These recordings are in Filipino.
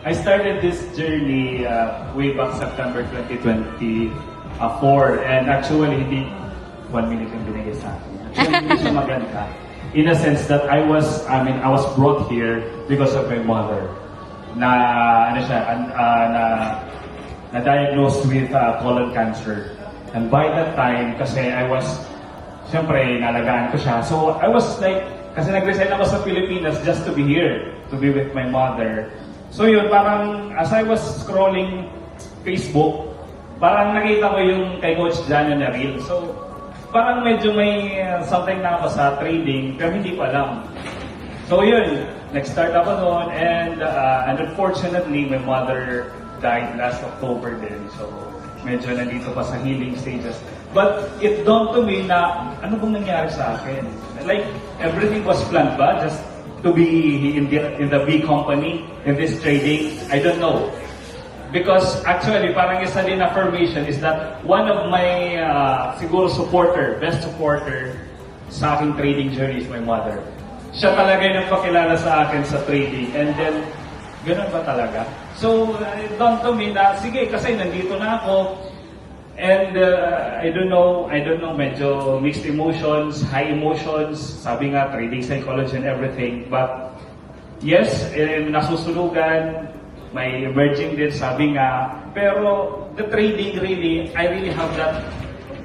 I started this journey way back September 2024 and actually hindi 1 minute yung binigay sa akin. Actually hindi siya maganda. In a sense that I was brought here because of my mother na diagnosed with colon cancer. And by that time, kasi I was, siyempre, nalagaan ko siya. So I was like, kasi nag-resign ako sa Pilipinas just to be here, to be with my mother. So yun, parang as I was scrolling Facebook, parang nakita ko yung kay Coach Jano na reel. So parang medyo may something na ako sa trading, pero hindi ko alam. So yun, nag-start ako noon and unfortunately, my mother died last October din. So medyo nandito pa sa healing stages. But it dawned to me na ano bang nangyari sa akin? Like, everything was planned ba? Just to be in the big company, in this trading? I don't know. Because actually, parang isa din affirmation is that one of my siguro best supporter sa aking trading journey is my mother. Siya talaga yung nagpakilala sa akin sa trading. And then, ganun ba talaga? So, it dawned to me na, sige, kasi nandito na ako. And I don't know, medyo mixed emotions, high emotions, sabi nga, trading psychology and everything. But, yes, nasusunugan, may emerging din, sabi nga. Pero, the trading really, I really have that,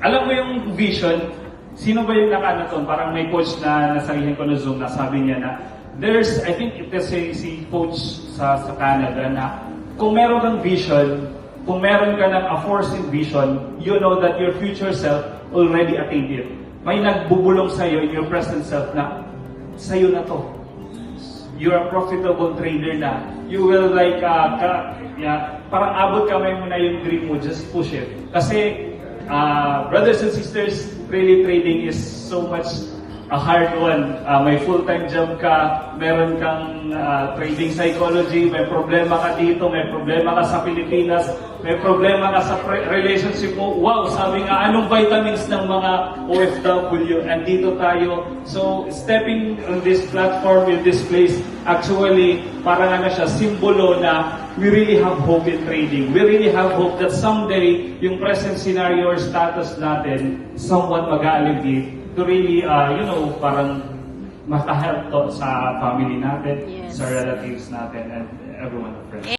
alam mo yung vision, sino ba yung nakanaton? Parang may coach na nasalihin ko na Zoom na sabi niya na, I think it is si coach sa Canada na, kung meron kang vision, kung meron ka ng foreseen vision, you know that your future self already attained it. May nagbubulong sa'yo in your present self na, sa'yo na to. You're a profitable trader na. You will like, parang abot kamay mo na yung dream mo, just push it. Kasi, brothers and sisters, really trading is so much a hard one. May full-time job ka, meron kang trading psychology, may problema ka dito, may problema ka sa Pilipinas, may problema ka sa relationship mo. Wow, sabi nga, anong vitamins ng mga OFW? Andito tayo. So, stepping on this platform, in this place, actually, parang siya, simbolo na we really have hope in trading. We really have hope that someday, yung present scenario or status natin, somewhat mag-alleviate to really, parang makahelp to sa family natin, sa relatives natin, and everyone, friends.